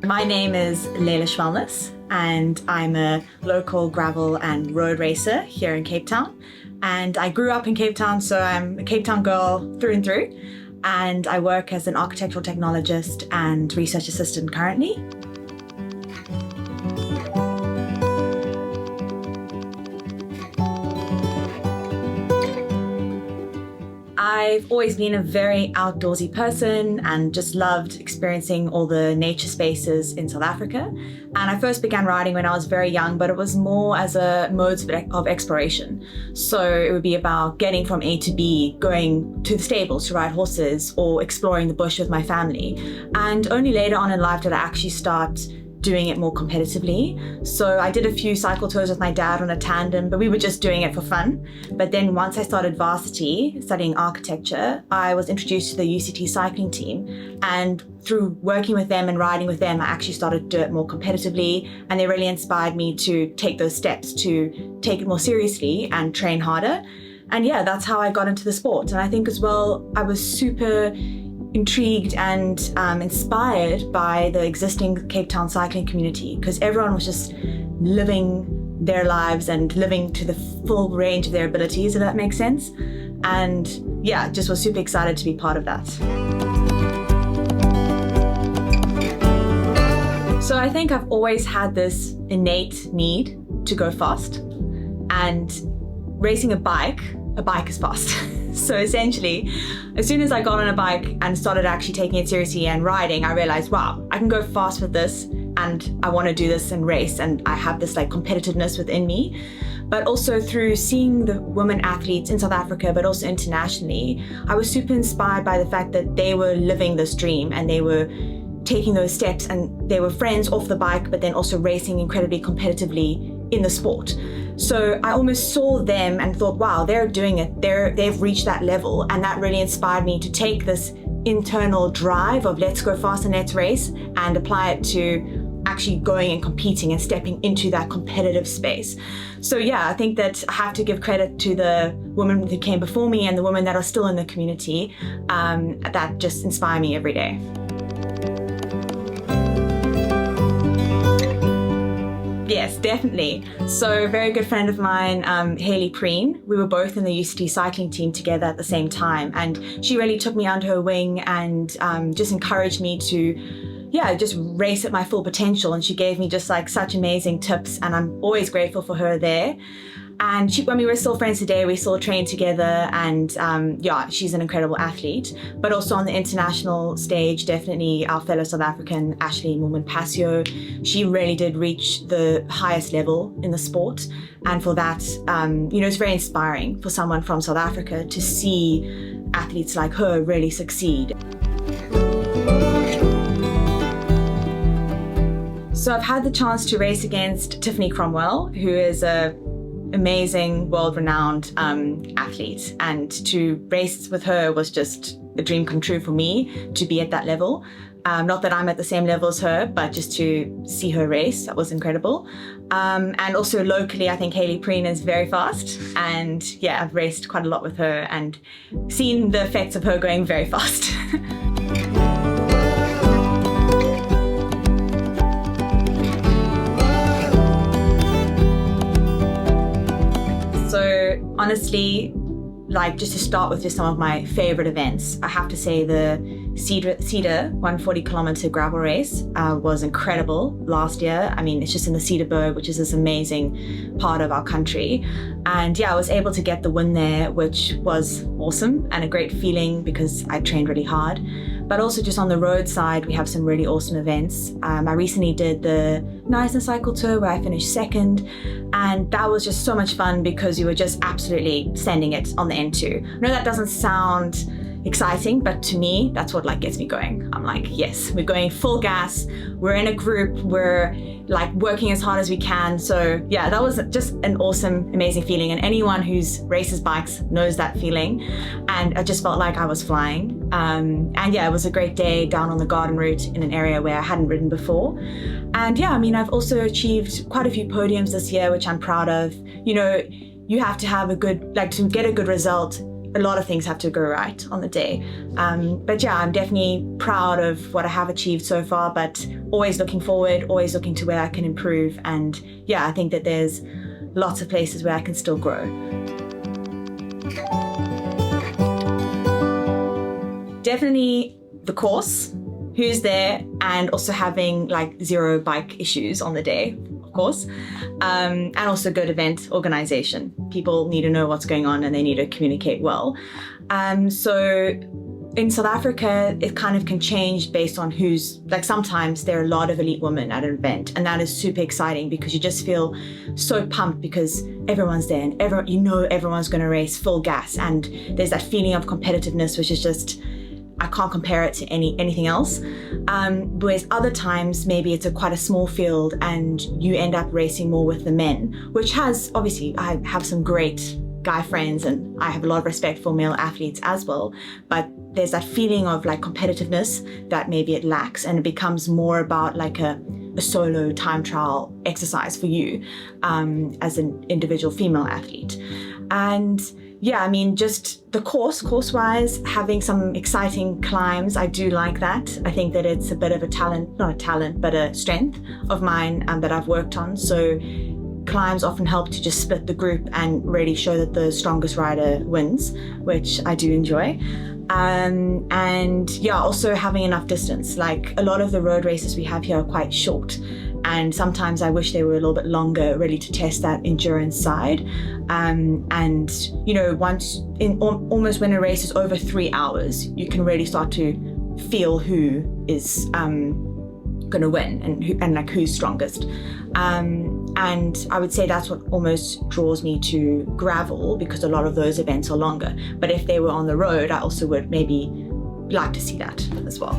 My name is Layla Schwellnus and I'm a local gravel and road racer here in Cape Town. And I grew up in Cape Town, so I'm a Cape Town girl through and through. And I work as an architectural technologist and research assistant currently. I've always been a very outdoorsy person and just loved experiencing all the nature spaces in South Africa. And I first began riding when I was very young, but it was more as a mode of exploration. So it would be about getting from A to B, going to the stables to ride horses or exploring the bush with my family. And only later on in life did I actually start doing it more competitively. So I did a few cycle tours with my dad on a tandem, but we were just doing it for fun. But then once I started varsity, studying architecture, I was introduced to the UCT cycling team. And through working with them and riding with them, I actually started to do it more competitively. And they really inspired me to take those steps to take it more seriously and train harder. And yeah, that's how I got into the sport. And I think as well, I was super intrigued and inspired by the existing Cape Town cycling community, because everyone was just living their lives and living to the full range of their abilities, if that makes sense. And yeah, just was super excited to be part of that. So I think I've always had this innate need to go fast, and racing a bike is fast. So essentially, as soon as I got on a bike and started actually taking it seriously and riding, I realized, wow, I can go fast with this and I want to do this and race, and I have this like competitiveness within me. But also through seeing the women athletes in South Africa, but also internationally, I was super inspired by the fact that they were living this dream and they were taking those steps, and they were friends off the bike, but then also racing incredibly competitively in the sport. So I almost saw them and thought, wow, they're doing it. They've reached that level. And that really inspired me to take this internal drive of let's go fast and let's race and apply it to actually going and competing and stepping into that competitive space. So yeah, I think that I have to give credit to the women who came before me and the women that are still in the community that just inspire me every day. Yes, definitely. So a very good friend of mine, Hayley Preen, we were both in the UCT cycling team together at the same time. And she really took me under her wing and just encouraged me to, just race at my full potential. And she gave me just like such amazing tips, and I'm always grateful for her there. And when we were still friends today, we still train together, and she's an incredible athlete. But also on the international stage, definitely our fellow South African, Ashley Moman-Passio, she really did reach the highest level in the sport. And for that, it's very inspiring for someone from South Africa to see athletes like her really succeed. So I've had the chance to race against Tiffany Cromwell, who is a amazing, world-renowned athlete, and to race with her was just a dream come true for me, to be at that level. Not that I'm at the same level as her, but just to see her race, that was incredible. And also locally, I think Hayley Preen is very fast, and yeah, I've raced quite a lot with her and seen the effects of her going very fast. So honestly, like just to start with just some of my favorite events, I have to say the Cedar 140 kilometer gravel race was incredible last year. I mean, it's just in the Cedarburg, which is this amazing part of our country. And yeah, I was able to get the win there, which was awesome and a great feeling because I trained really hard. But also just on the road side, we have some really awesome events. I recently did the Nice Cycle Tour where I finished second, and that was just so much fun because you were just absolutely sending it on the N2. I know that doesn't sound exciting, but to me, that's what like gets me going. I'm like, yes, we're going full gas. We're in a group. We're like working as hard as we can. So yeah, that was just an awesome, amazing feeling. And anyone who's races bikes knows that feeling. And I just felt like I was flying. And yeah, it was a great day down on the garden route in an area where I hadn't ridden before. And yeah, I mean, I've also achieved quite a few podiums this year, which I'm proud of. You know, you have to have a good, like to get a good result, a lot of things have to go right on the day. But yeah, I'm definitely proud of what I have achieved so far, but always looking forward, always looking to where I can improve. And yeah, I think that there's lots of places where I can still grow. Definitely the course, who's there, and also having like zero bike issues on the day, of course, and also good event organization. People need to know what's going on and they need to communicate well. So in South Africa, it kind of can change based on who's, like sometimes there are a lot of elite women at an event, and that is super exciting because you just feel so pumped because everyone's there and everyone's going to race full gas, and there's that feeling of competitiveness, which is just, I can't compare it to anything else. Whereas other times, maybe it's quite a small field and you end up racing more with the men, which has, obviously, I have some great guy friends and I have a lot of respect for male athletes as well, but there's that feeling of like competitiveness that maybe it lacks, and it becomes more about like a solo time trial exercise for you as an individual female athlete. And yeah, I mean, just the course-wise, having some exciting climbs, I do like that. I think that it's a bit of a talent, not a talent, but a strength of mine that I've worked on. So climbs often help to just split the group and really show that the strongest rider wins, which I do enjoy. And yeah, also having enough distance. Like a lot of the road races we have here are quite short, and sometimes I wish they were a little bit longer, really to test that endurance side. And you know, almost when a race is over 3 hours, you can really start to feel who is going to win and like who's strongest. And I would say that's what almost draws me to gravel, because a lot of those events are longer. But if they were on the road, I also would maybe like to see that as well.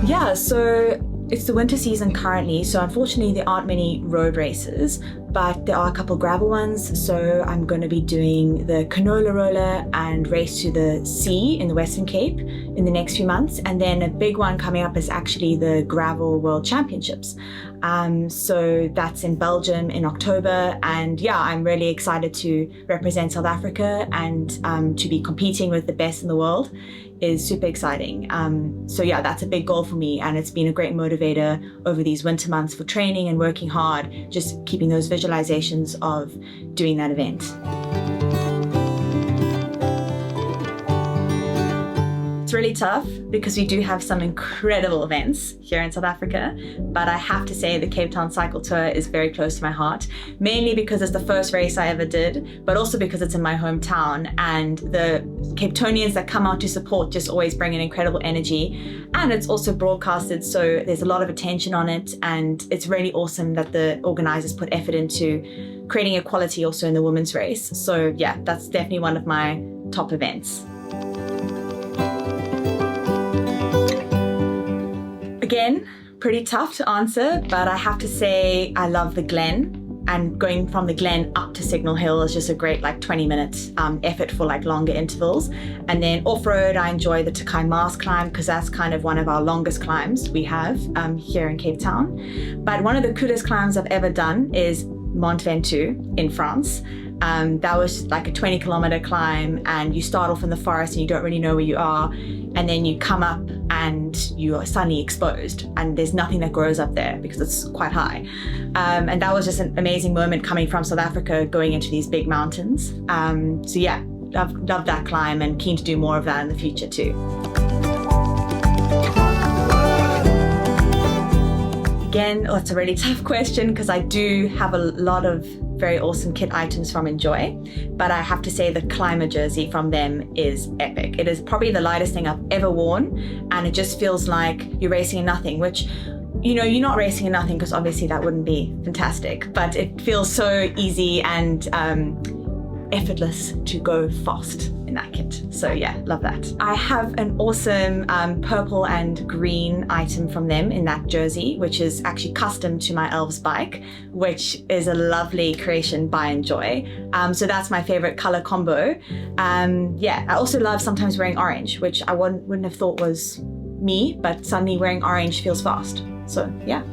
Yeah, so it's the winter season currently, so unfortunately there aren't many road races, but there are a couple gravel ones. So I'm going to be doing the canola roller and race to the sea in the Western Cape in the next few months. And then a big one coming up is actually the Gravel World Championships. So that's in Belgium in October. And yeah, I'm really excited to represent South Africa and to be competing with the best in the world is super exciting. So yeah, that's a big goal for me, and it's been a great motivator over these winter months for training and working hard, just keeping those visualizations of doing that event. It's really tough because we do have some incredible events here in South Africa, but I have to say the Cape Town Cycle Tour is very close to my heart, mainly because it's the first race I ever did, but also because it's in my hometown, and the Cape Townians that come out to support just always bring an incredible energy, and it's also broadcasted, so there's a lot of attention on it, and it's really awesome that the organizers put effort into creating equality also in the women's race. So yeah, that's definitely one of my top events. Again, pretty tough to answer, but I have to say I love the Glen, and going from the Glen up to Signal Hill is just a great like 20-minute effort for like longer intervals. And then off-road, I enjoy the Takai Mast climb because that's kind of one of our longest climbs we have here in Cape Town. But one of the coolest climbs I've ever done is Mont Ventu in France. That was like a 20-kilometer climb, and you start off in the forest and you don't really know where you are, and then you come up and you are suddenly exposed, and there's nothing that grows up there because it's quite high. And that was just an amazing moment coming from South Africa, going into these big mountains. So yeah, love that climb and keen to do more of that in the future too. Again, that's a really tough question because I do have a lot of very awesome kit items from Enjoy, but I have to say the climber jersey from them is epic. It is probably the lightest thing I've ever worn, and it just feels like you're racing in nothing, which, you know, you're not racing in nothing because obviously that wouldn't be fantastic, but it feels so easy and effortless to go fast in that kit. So yeah, love that. I have an awesome purple and green item from them in that jersey, which is actually custom to my Elves bike, which is a lovely creation by Enjoy. So that's my favorite color combo. Yeah, I also love sometimes wearing orange, which I wouldn't have thought was me, but suddenly wearing orange feels fast. So yeah.